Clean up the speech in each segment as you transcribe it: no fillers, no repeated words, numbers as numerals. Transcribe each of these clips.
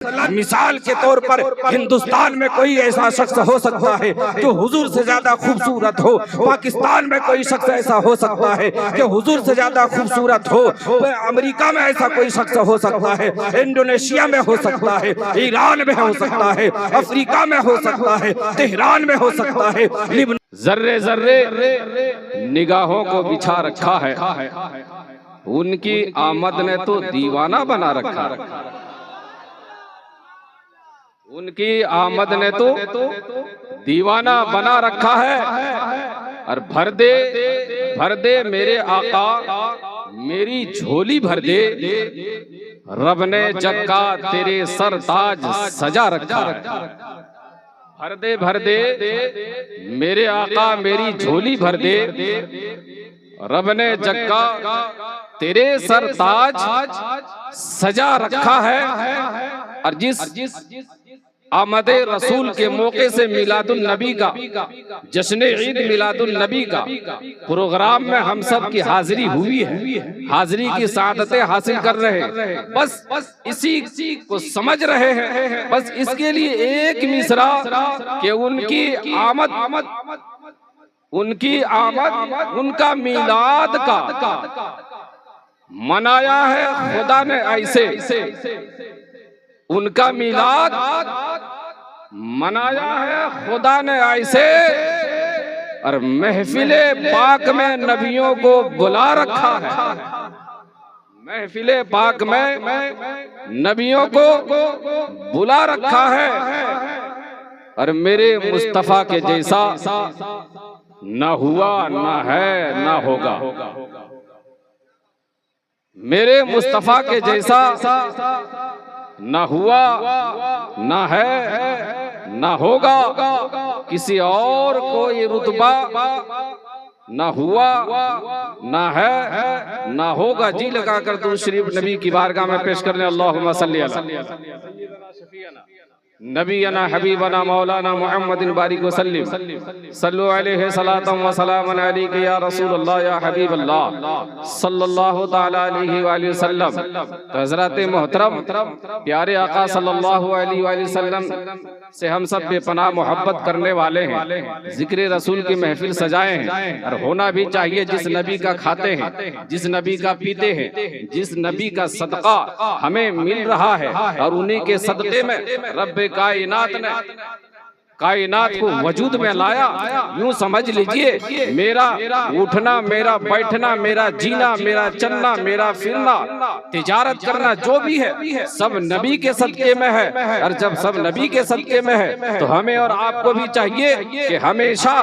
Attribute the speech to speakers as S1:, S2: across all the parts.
S1: मिसाल के तौर पर हिंदुस्तान में कोई ऐसा शख्स हो सकता है जो हुजूर से ज्यादा खूबसूरत हो, पाकिस्तान में कोई शख्स ऐसा हो सकता है कि हुजूर से ज्यादा खूबसूरत हो, अमेरिका में ऐसा कोई शख्स हो सकता है, इंडोनेशिया में हो सकता है, ईरान में हो सकता है, अफ्रीका में हो सकता है, तेहरान में हो सकता है।
S2: जर्रे जर्रे निगाहों को बिछा रखा है, उनकी आमद ने तो दीवाना बना रखा है। उनकी आमद ने तो दीवाना बना रखा है। और भर दे मेरे आका मेरी झोली भर दे, रब ने जग का तेरे सर ताज सजा रखा है। भर दे मेरे आका मेरी झोली भर दे, रब ने जग का तेरे सर ताज सजा रखा है। और जिस आमद रसूल के मौके से मिलादुल नबी का जश्न ईद मिलादुल नबी का प्रोग्राम में हम सब की हाजिरी हुई है, हाजिरी की सादतें हासिल कर रहे हैं, बस इसी को समझ रहे हैं। बस इसके लिए एक मिसरा कि उनकी आमद उनका मिलाद का मनाया है खुदा ने ऐसे। उनका मिलाद मनाया है खुदा ने ऐसे, और महफिले पाक में नबियों को बुला रखा है। महफिले पाक में नबियों को बुला रखा है। और मेरे मुस्तफा के जैसा न हुआ न है न होगा। मेरे मुस्तफा के जैसा न हुआ न है न होगा, किसी और को ये रुतबा न हुआ न है न होगा। जी लगाकर दुरूद शरीफ नबी की बारगाह में पेश करने अल्लाहुम्मा सल्ली अला नबीना हबीबना मौलाना मुहम्मदिन बारिक वसल्लिम सल्लु अलैहि सलातम व सलामन अलैका या रसूल अल्लाह या हबीब अल्लाह सल्लल्लाहु तआला अलैहि व सल्लम। तो हज़रात मोहतरम प्यारे आका सल्लल्लाहु अलैहि व सल्लम से हम सब बेपनाह मोहब्बत करने वाले हैं, जिक्र रसूल की महफिल सजाए हैं। और होना भी चाहिए, जिस नबी का खाते हैं, जिस नबी का पीते हैं, जिस नबी का सदका हमें मिल रहा है, और उन्हीं के सदके में रब्बे कायनात ने कायनात को वजूद में लाया। यूं समझ लीजिए मेरा उठना, मेरा बैठना, मेरा जीना, मेरा चलना, मेरा फिरना, तिजारत करना जो भी है सब नबी के सदके में है। और जब सब नबी के सदके में है तो हमें और आपको भी चाहिए कि हमेशा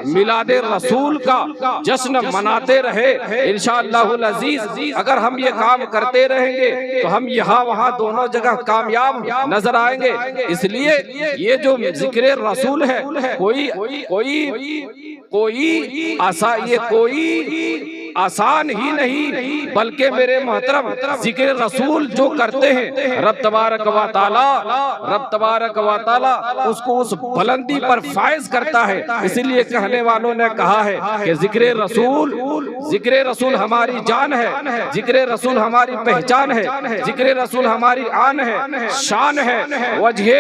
S2: मिलादे रसूल का जश्न मनाते रहे इंशाअल्लाहुल अजीज। अगर हम ये काम करते रहेंगे तो हम यहाँ वहाँ दोनों जगह कामयाब नजर आएंगे। इसलिए ये जो जिक्र रसूल है कोई आसान ही नहीं, बल्कि मेरे मोहतरम जिक्र रसूल जो करते हैं रब तबारक व तआला उसको उस बुलंदी पर फायज करता है। इसीलिए कहने वालों ने कहा है कि जिक्र रसूल हमारी जान है, जिक्र रसूल हमारी पहचान है, जिक्र रसूल हमारी आन है, शान है, वजह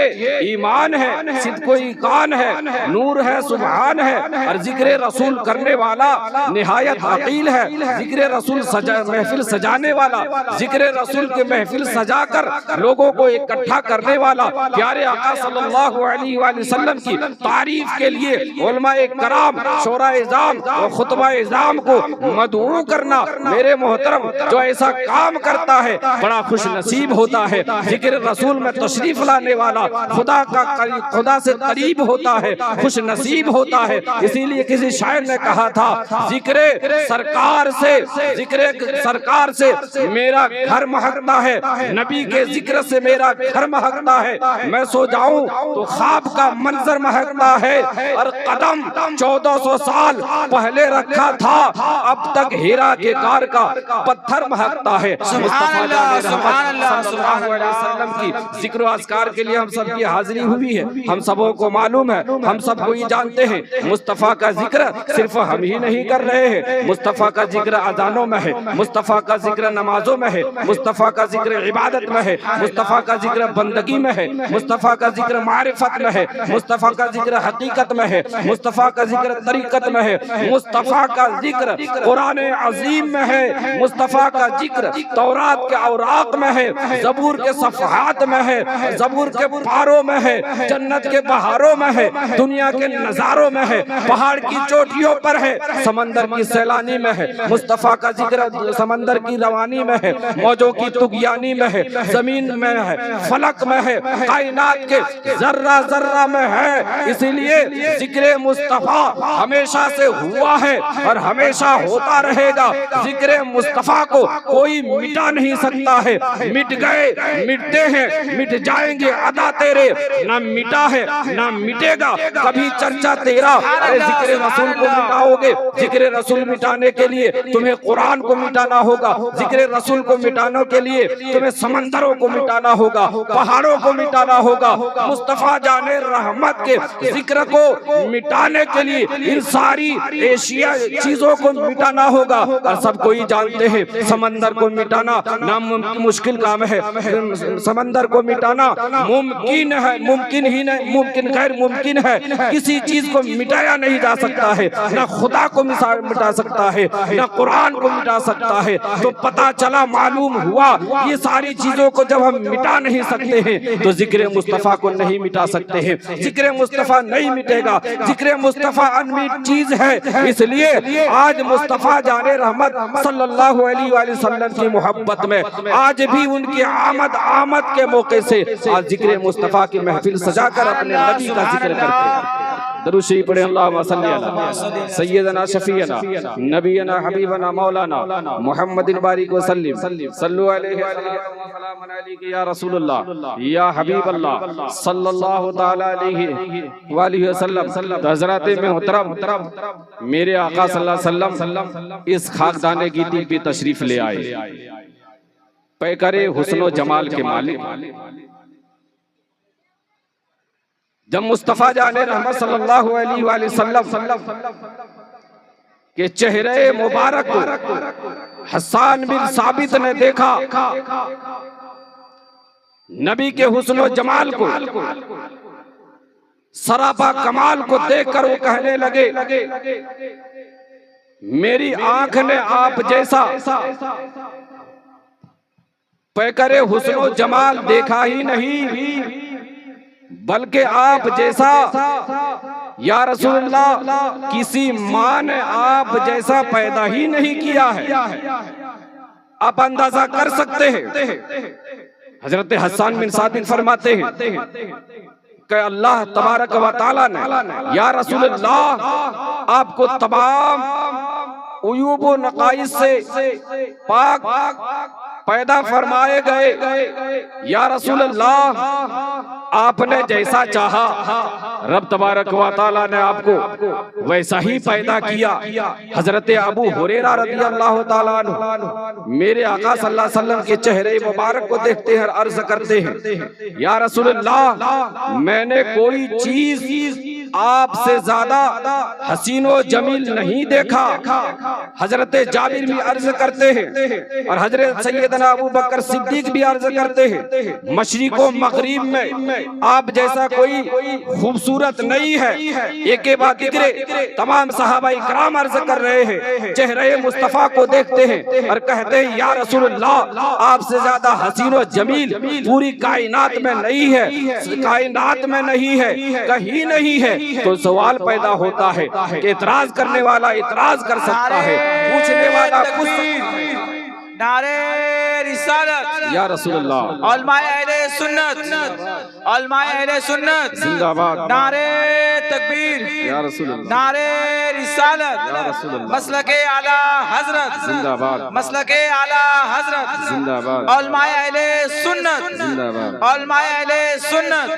S2: ईमान है, सिद्को ईकान है, नूर है, सुभान है। और जिक्र रसूल करने वाला निहायत अकील है, जिक्र रसूल महफिल सजाने वाला, जिक्र रसूल के महफिल सजाकर लोगों को इकट्ठा करने वाला, प्यारे आका सल्लल्लाहु अलैहि वसल्लम की तारीफ के लिए उलमाए कराम, शोरा इज़ाम और खुतबा इज़ाम को मदऊ करना। मेरे मोहतरम जो ऐसा काम करता है बड़ा खुश नसीब होता है। जिक्र रसूल में तशरीफ लाने वाला खुदा से करीब होता है, खुश नसीब होता है। इसीलिए किसी शायर ने कहा था, जिक्र सरकार से मेरा घर महकता है, नबी के जिक्र से मेरा घर महकता है। मैं सो जाऊं तो ख्वाब का मंजर महकता है, और कदम 1400 साल पहले रखा था, अब तक हीरा के कार का पत्थर महकता है। की जिक्र अस्कार के लिए हम सबकी हाजिरी हुई है। हम सबों को मालूम है, हम सब को ये जानते हैं, मुस्तफा का जिक्र सिर्फ हम ही नहीं कर रहे हैं, मुस्तफा
S1: का जिक्र अजानों में है, मुस्तफ़ा का जिक्र नमाजों में है, मुस्तफ़ा का जिक्र इबादत में है, मुस्तफ़ा का जिक्र बंदगी में है, मुस्तफ़ा का जिक्र मारिफत में है, मुस्तफ़ा का जिक्र हकीकत में है, मुस्तफ़ा का जिक्र तरीकत में है, मुस्तफ़ा का जिक्र कुरान अजीम में है, मुस्तफ़ा का जिक्र तौरात के औराक में है, ज़बूर के सफ़हात में है, ज़बूर के पारों में है, जन्नत के बहारों में है, दुनिया के नज़ारों में है, पहाड़ की चोटियों पर है, समंदर की सैलानी में है, मुस्तफ़ा का जिक्र समंदर की रवानी में है, मौजों की तुगयानी में है, जमीन में है, फलक में है, कायनात के जर्रा जर्रा में है। इसीलिए जिक्र मुस्तफ़ा हमेशा से हुआ है और हमेशा होता रहेगा। जिक्र मुस्तफ़ा को कोई मिटा नहीं सकता है। मिट गए, मिटते हैं, मिट जाएंगे अदा तेरे, ना मिटा है ना मिटेगा कभी चर्चा तेरा। अरे जिक्र रसूल को मिटाओगे, जिक्र रसूल मिटाने के लिए तुम्हें कुरान को मिटाना होगा, जिक्र रसूल को मिटाने के लिए तुम्हें समंदरों को मिटाना होगा, पहाड़ों को मिटाना होगा। मुस्तफ़ा जाने रहमत के जिक्र को मिटाने के लिए इन सारी एशिया चीजों को मिटाना होगा। और सब कोई जानते हैं समंदर को मिटाना नामुमकिन मुश्किल काम है, समंदर को मिटाना मुमकिन है, मुमकिन ही नहीं, मुमकिन गैर मुमकिन है। किसी चीज को मिटाया नहीं जा सकता है, ना खुदा को मिटा सकता है, ना कुरान को मिटा सकता है। तो पता चला, मालूम हुआ, ये सारी चीजों को जब हम मिटा नहीं सकते हैं तो जिक्र मुस्तफ़ा को नहीं मिटा सकते हैं। जिक्र मुस्तफ़ा नहीं मिटेगा, जिक्र मुस्तफ़ा अनमिट चीज है। इसलिए आज मुस्तफ़ा जाने रहमत सल्लल्लाहु अलैहि वसल्लम की मोहब्बत में आज भी उनकी आमद के मौके से आज जिक्र मुस्तफ़ा की महफिल सजाकर अपने नबी का जिक्र करते हैं। दरूद शरीफ पढ़े, अल्लाहुम्मा सल्ली अला सय्यदना शफीअना नबीना हबीबना मौलाना मुहम्मदिन बारिक वसल्लिम सल्लु अलैहि वसल्लम अलैहि या रसूलुल्लाह या हबीबल्लाह सल्लल्लाहु तआला अलैहि वसल्लम। हज़रत मोहतरम मेरे आका सल्लल्लाहु अलैहि वसल्लम इस खाकदाने की दी पे तशरीफ ले आए, पैकरे हुस्न जमाल के मालिक। जब मुस्तफ़ा जाने रहमत सल्लल्लाहु अलैहि वसल्लम के चेहरे मुबारक को हसन बिन साबित ने देखा, नबी के हुस्न जमाल को, सरापा कमाल को देखकर वो कहने लगे, मेरी आंख ने आप जैसा पैकरे हुस्न जमाल देखा ही नहीं, बल्कि आप जैसा या रसूलुल्लाह किसी माँ ने आप जैसा पैदा ही नहीं किया है। आप अंदाजा कर सकते हैं। हजरत हसन बिन साबित फरमाते हैं कि अल्लाह तबारक व तआला ने या रसूलुल्लाह आपको तमाम उयूब व नकाइस से पाक पैदा फरमाए गए। या रसूलल्लाह आपने जैसा चाहा रब तबारक व तआला ने आपको वैसा ही पैदा किया। हजरत अबू हुरैरा रज़ियल्लाहु तआला अन्हु मेरे आका सल्लल्लाहु अलैहि वसल्लम के चेहरे मुबारक को देखते हैं और अर्ज करते हैं, या रसूलल्लाह मैंने कोई चीज आपसे ज्यादा हसीनो जमील नहीं देखा। हजरत जाबिर भी अर्ज करते हैं और हजरत सैयदना अबू बकर सिद्दीक भी अर्ज करते हैं, मशरिको मगरिब में आप जैसा कोई खूबसूरत नहीं है। एक के बाद दिक्रे तमाम सहाबा इकराम अर्ज कर रहे हैं, चेहरे मुस्तफ़ा को देखते हैं और कहते हैं, या रसूलल्लाह आपसे ज्यादा हसीनो जमील पूरी कायनात में नहीं है, कायनात में नहीं है, कहीं नहीं है। तो सवाल पैदा होता है कि इतराज करने वाला इतराज कर सकता है, पूछने वाला पूछ सकता है।
S3: नारे रिसालत
S2: या रसूलल्लाह,
S3: उलमाए अहले सुन्नत, उलमाए अहले सुन्नत
S2: जिंदाबाद,
S3: नारे तकबीर
S2: या रसूलल्लाह,
S3: नारे रिसालत,
S2: या रसूलल्लाह,
S3: मसलके आला हजरत
S2: जिंदाबाद,
S3: मसलके आला हजरत
S2: जिंदाबाद,
S3: उलमाए अहले सुन्नत,
S2: जिंदाबाद,
S3: उलमाए अहले सुन्नत,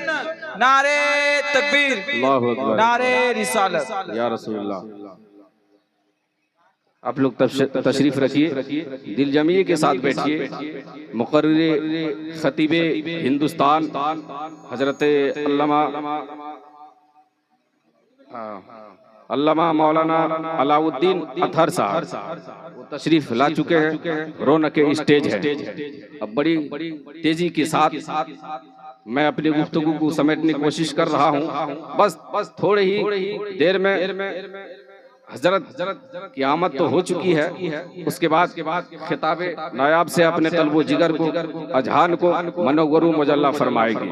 S3: नारे तकबीर,
S2: अल्लाहु अकबर,
S3: नारे रिसालत,
S2: या रसूलल्लाह। आप लोग तशरीफ रखिए, दिल जमिए के साथ बैठिए। मुकर्रिर खतीबे हिंदुस्तान हजरत अल्लामा अल्लामा मौलाना अलाउद्दीन अतहर साहब वो तशरीफ ला चुके हैं। रौनक स्टेज है। अब बड़ी तेजी के साथ मैं अपनी गुफ्तगू को समेटने की कोशिश कर रहा हूँ। बस थोड़ी ही देर में हजरत की आमद तो हो चुकी है। उसके बाद खिताबे नायाब से अपने तलबो जिगर को, अजहान को मनोवरू मुजल्ला फरमाएगी।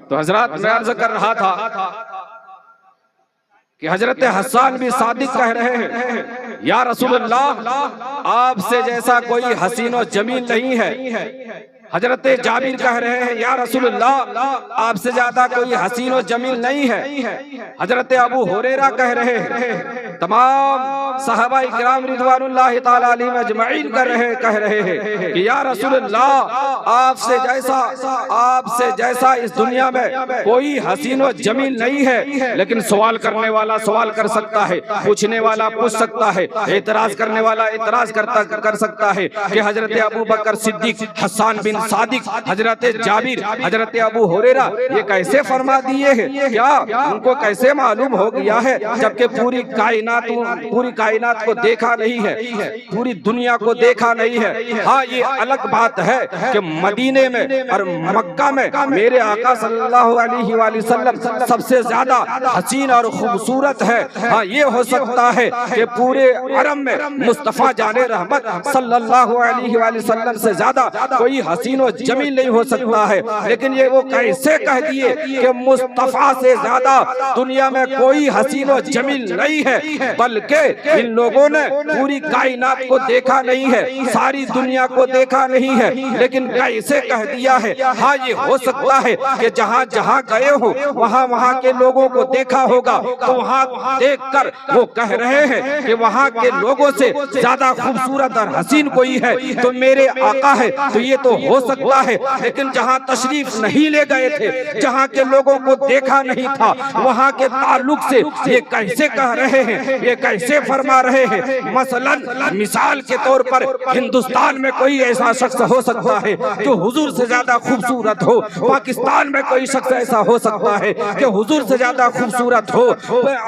S2: तो हजरत मैं अर्ज कर रहा था कि हजरत हसन बिन सादिक कह रहे हैं, या रसूलल्लाह आपसे जैसा कोई हसीन और जमील नहीं है। हजरत जाबिर कह रहे हैं, या रसूलल्लाह आपसे ज्यादा कोई हसीन और जमील नहीं है। हजरत अबू हुरैरा कह रहे हैं, तमाम सहाबा इकराम रिदवानुल्लाह ताला अलैहिम अजमईन कह रहे हैं कि या रसूलल्लाह आपसे जैसा इस दुनिया में कोई हसीन और जमील नहीं है। लेकिन सवाल करने वाला सवाल कर सकता है, पूछने वाला पूछ सकता है, एतराज करने वाला एतराज कर सकता है कि हजरत अबू बकर सिद्दीक, हसन बिन सादिक, हजरत जाबिर, हजरत अबू हुरैरा ये कैसे फरमा दिए हैं? क्या उनको कैसे मालूम हो गया है, जबकि पूरी कायनात को देखा नहीं है, पूरी दुनिया को देखा नहीं है। हाँ, ये अलग बात है कि मदीने में और मक्का में मेरे आका सल्लल्लाहु अलैहि वसल्लम सबसे ज्यादा हसीन और खूबसूरत है। हाँ, ये हो सकता है कि पूरे अरब में मुस्तफा जाने रहमत सल्लल्लाहु अलैहि वसल्लम से ज्यादा कोई हसीन और जमील नहीं हो सकता है। लेकिन ये वो कैसे कह दिए कि मुस्तफा से ज्यादा दुनिया में कोई हसीन और जमील नहीं है, बल्कि इन लोगों ने पूरी कायनात को देखा नहीं है, सारी दुनिया को देखा नहीं है, लेकिन कैसे कह दिया है। हाँ, ये हो सकता है कि जहाँ जहाँ गए हो वहाँ के लोगों को देखा होगा, तो वहाँ देखकर वो कह रहे हैं कि वहाँ के लोगों से ज्यादा खूबसूरत और हसीन कोई है तो मेरे आका है। तो ये तो हो सकता है, लेकिन जहाँ तशरीफ नहीं ले गए थे, जहाँ के लोगों को देखा नहीं था, वहाँ के ताल्लुक से ये कैसे कह रहे हैं, ये कैसे फरमा रहे हैं। मसलन मिसाल के तौर पर हिंदुस्तान में कोई ऐसा शख्स हो सकता है जो हुजूर से ज्यादा खूबसूरत हो, पाकिस्तान में कोई शख्स ऐसा हो सकता है कि हुजूर से ज्यादा खूबसूरत हो,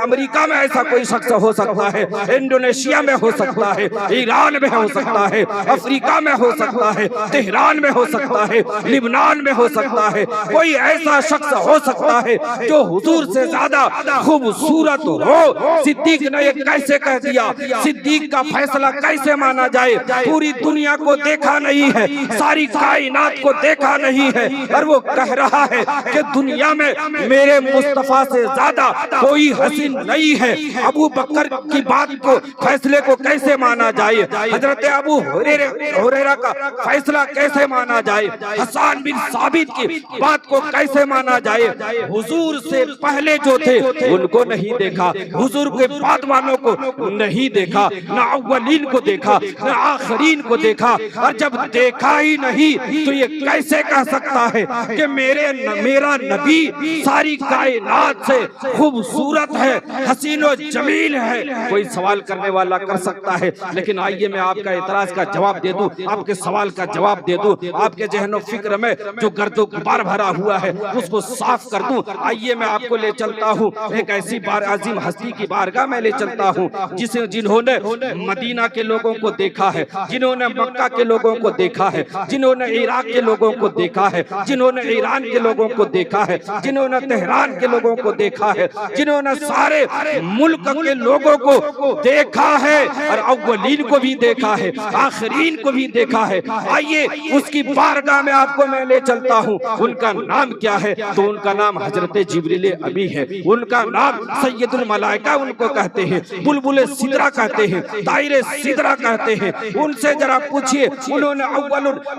S2: अमेरिका में ऐसा कोई शख्स हो सकता है, इंडोनेशिया में हो सकता है, ईरान में हो सकता है, अफ्रीका में हो सकता है, तेहरान में हो सकता है, लिबनान में हो सकता है। कोई ऐसा शख्स हो सकता है जो हुजूर से ज्यादा खूबसूरत हो। सिद्दीक ने ये कैसे कह दिया? सिद्दीक का फैसला कैसे माना जाए? पूरी दुनिया को देखा नहीं है, सारी कायनात को देखा नहीं है, और वो कह रहा है कि दुनिया में मेरे मुस्तफा से ज्यादा कोई हसीन नहीं है। अबू बकर की बात को, फैसले को कैसे माना जाए? हजरत अबू हुरैरा का फैसला कैसे माना जाए? हसन बिन साबित की बात को कैसे माना जाए? हुजूर से पहले जो थे उनको नहीं देखा, हुजूर के बाद वालों को नहीं देखा, न अव्वलीन को देखा न आखिरीन को देखा। और जब देखा ही नहीं तो ये कैसे कह सकता है कि मेरा नबी सारी कायनात से खूबसूरत है, हसीन और जमील है? कोई सवाल करने वाला कर सकता है, लेकिन आइए मैं आपका एतराज का जवाब दे दूं, आपके सवाल का जवाब दे दूं, आपके जहनो फिक्र में जो गर्दो गुबार भरा हुआ है उसको साफ कर दूं। आइए मैं आपको ले चलता हूं एक ऐसी बार अजीम हस्ती की बारगाह में ले चलता हूं जिन्होंने मदीना के लोगों को देखा है, जिन्होंने मक्का के लोगों को देखा है, जिन्होंने इराक के लोगों को देखा है, जिन्होंने ईरान के लोगों को देखा है, जिन्होंने तेहरान के लोगों को देखा है, जिन्होंने सारे मुल्क के लोगों को देखा है और अव्वलीन को भी देखा है, आखिरीन को भी देखा है। आइए उसकी बारगाह में आपको मैं ले चलता हूँ। उनका नाम क्या है? तो उनका नाम हजरत जिब्रील अमी है, उनका नाम सैयदुल मलाइका उनको कहते हैं, बुलबुल सिदरा कहते हैं, ताइरे सिदरा कहते हैं। उनसे जरा पूछिए, उन्होंने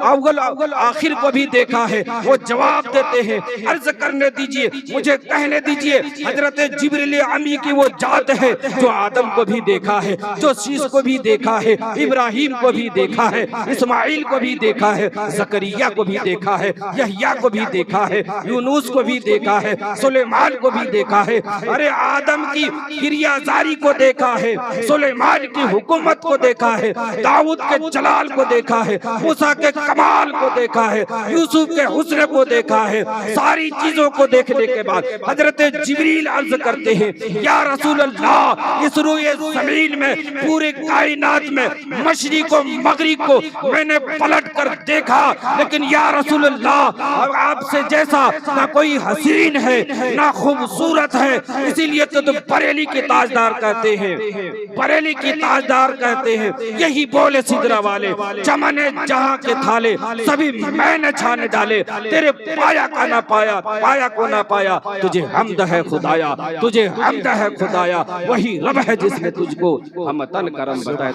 S2: अव्वल आखिर को भी देखा है, वो जवाब देते हैं। अर्ज करने दीजिए, मुझे कहने दीजिए, हजरत जिब्रील अमी की वो जात है जो आदम को भी देखा है, जो शीश को भी देखा है, इब्राहिम को भी देखा है, इस्माइल को भी देखा है,
S1: जकरिया को भी देखा है, यहया को भी देखा है, यूनुस को भी देखा है, सुलेमान को भी देखा है। अरे आदम की किरियाजारी को देखा है, सुलेमान की हुकूमत को देखा है, दाऊद के जलाल को देखा है, मूसा के कमाल को देखा है, यूसुफ के हुस्न को देखा है। सारी चीजों को देखने के बाद हजरत जिब्रील अर्ज करते हैं, या रसूल अल्लाह, इस रूए ज़मीन में पूरे कायनात में मशरिक को मगरिब को मैंने पलट कर देखा, लेकिन या रसूल अल्लाह आपसे जैसा ना कोई हसीन है ना खूबसूरत है, इसीलिए तो तुम बरेली के ताजदार कहते हैं, बरेली की ताजदार कहते हैं। यही बोले सिदरा वाले, चमने जहां के थाले सभी मैंने छाने डाले, तेरे पाया का ना पाया, पाया को ना पाया, तुझे हमद है खुदाया, तुझे हमद है खुदाया, वही रब है जिसने तुझको हम तन करम बताया।